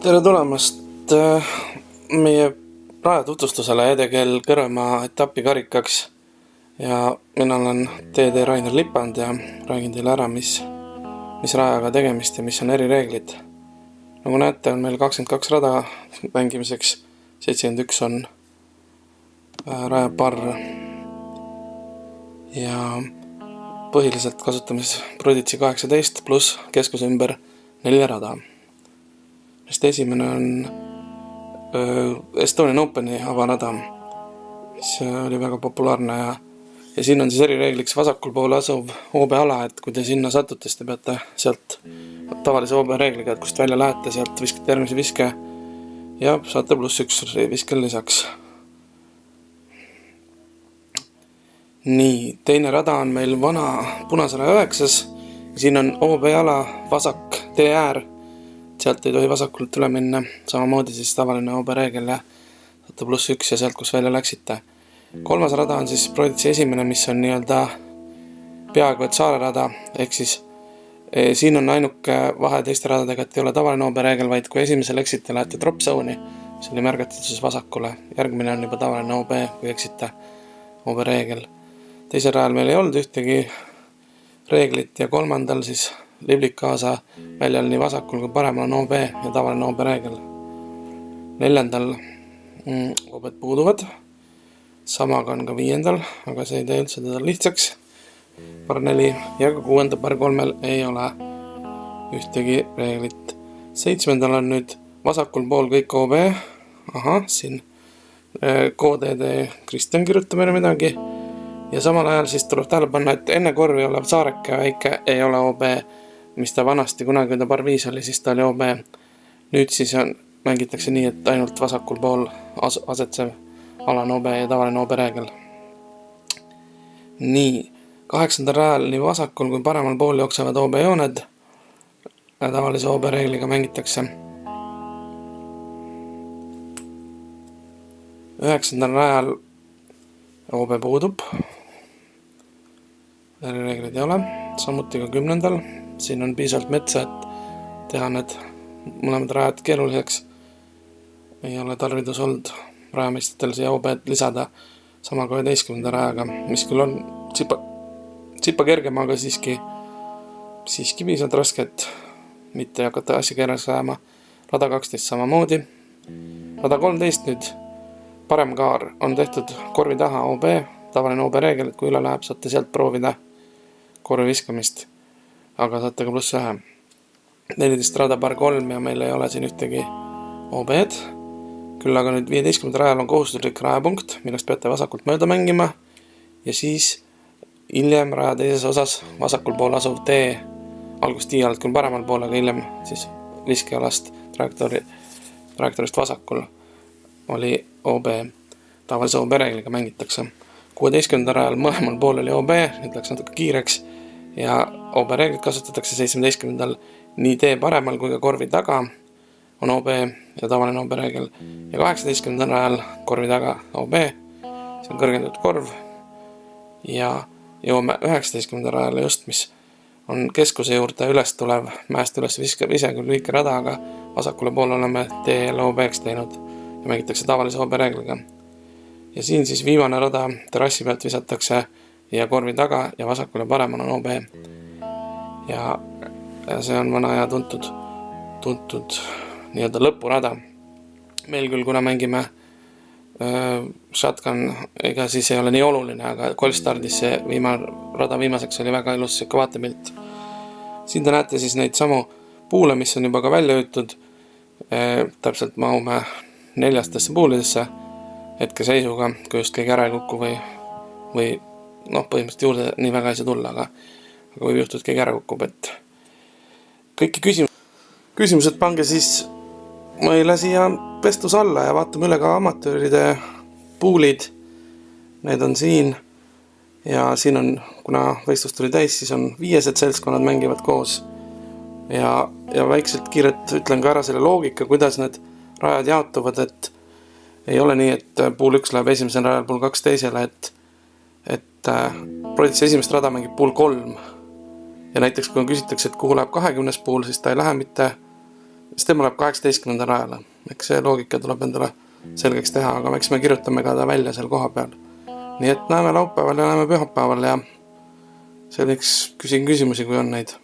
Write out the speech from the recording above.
Tere tulemast meie raja tutvustusele Edekeel Kõrvemaa etapi karikaks ja mina olen TD Rainer Lipand ja räägin teile ära, mis rajaga tegemist ja mis on erireeglid. Nagu näete, on meil 22 rada mängimiseks, 71 on rajaparr ja põhiliselt kasutame Prodigy 18 pluss keskuse ümber 4 rada. Esimene on Estonian Openi avarada, mis oli väga populaarne ja siin on siis erireegliks vasakul pool asuv OB-ala, et kui te sinna satute, siis te peate sealt tavalise OB-reegliga, et kust välja lähete, sealt viskate järgmise viske ja saate +1 viskel lisaks. Nii, teine rada on meil vana punase raja 9, siin on OB-ala vasak teeäär, sealt ei tohi vasakult üle minna, samamoodi siis tavaline OB-reegel ja saate +1 ja sealt, kus välja läksite. Kolmas rada on siis Prodigy esimene, mis on nii-öelda peaaegu et saare rada, ehk siis siin on ainuke vahe teiste radadega, et ei ole tavaline OB-reegel, vaid kui esimesel eksite, lähete drop zone'i, mis oli märgatud siis vasakule, järgmine on juba tavaline OB, kui eksite OB-reegel. Teisel rajal meil ei olnud ühtegi reeglit ja kolmandal siis liblik kaasa väljal nii vasakul kui paremal on OB ja tavaline OB-reegel. Neljandal OB-d puuduvad, samaga on ka viiendal, aga see ei tee üldse teda lihtsaks. Par 4 ja ka kuuenda par 3 ei ole ühtegi reeglit. Seitsmendal on nüüd vasakul pool kõik OB, siin KDD Kristjan kirjutab meile midagi ja samal ajal siis tuleb tähele panna, et enne korvi olev saareke väike ei ole OB, mis ta vanasti, kunagi kui ta par 5 oli, siis ta oli OB. Nüüd siis mängitakse nii, et ainult vasakul pool asetsev alane OB ja tavaline OB-reegel. Nii, 8. rajal nii vasakul kui paremal pool jooksevad OB-jooned ja tavalise OB-reegliga mängitakse. 9. rajal OB puudub, reeglid ei ole, samuti ka 10. Siin on piisavalt metsa, et teha need mõlemad rajad keeruliseks. Ei ole tarvidus olnud rajameistritel siia OB-d lisada, sama ka 11. rajaga, mis küll on tsipa kergem, aga siiski piisavalt raske, et mitte hakata asja keeruliseks ajama. Rada 12 samamoodi. Rada 13 nüüd parem kaar on tehtud korvi taha OB, tavaline OB-reegel, et kui üle läheb, saate sealt proovida korvi viskamist, aga saate ka +1. 14 rada par 3 ja meil ei ole siin ühtegi OB-d, küll aga nüüd 15. rajal on kohustuslik rajapunkt, millest peate vasakult mööda mängima ja siis hiljem raja teises osas vasakul pool asuv tee, algust tiialt küll paremal pool, aga hiljem siis viskealast trajektoorist vasakul oli OB, tavalise OB-reegliga mängitakse. 16. rajal mõlemal pool oli OB, nüüd läks natuke kiireks ja OB-reeglit kasutatakse 17. nii tee paremal kui ka korvi taga on OB ja tavaline OB-reegel ja 18. rajal korvi taga OB, see on kõrgendatud korv ja jõuame 19. rajale just, mis on keskuse juurde üles tulev, mäest üles viskab ise küll lühike rada, aga vasakule poole oleme tee jälle OB-ks teinud ja mängitakse tavalise OB-reegliga. Ja siin siis viimane rada terrassi pealt visatakse ja korvi taga ja vasakul ja paremal on OB. Ja see on vana ja tuntud nii-öelda lõpurada. Meil küll, kuna mängime shotgun, ega siis ei ole nii oluline, aga Golfstardis see rada viimaseks oli väga ilus siuke vaatepilt. Siin te näete siis neid samu puule, mis on juba ka välja jõutud. Täpselt mahume 4 puulidesse hetkeseisuga, kui just keegi ära ei kukku või põhimõtteliselt juurde nii väga ei saa tulla, aga võib juhtuda, et keegi ära kukub, et kõiki küsimused pange siis meile siia pestus alla ja vaatame üle ka amatööride puulid. Need on siin ja siin on, kuna võistlus tuli täis, siis on 5 seltskonnad mängivad koos ja väikselt kiiret ütlen ka ära selle loogika, kuidas need rajad jaotuvad, et ei ole nii, et puul 1 läheb esimesel rajal, puul 2 teisele, et Prodigy esimest rada mängib puul 3 ja näiteks kui küsitakse, et kuhu läheb 20. puul, siis ta ei lähe mitte siis tema läheb 18. rajale. Eks see loogika tuleb endale selgeks teha, aga eks me kirjutame ka ta välja seal koha peal. Nii et näeme laupäeval ja näeme pühapäeval ja selliseks küsin küsimusi, kui on neid.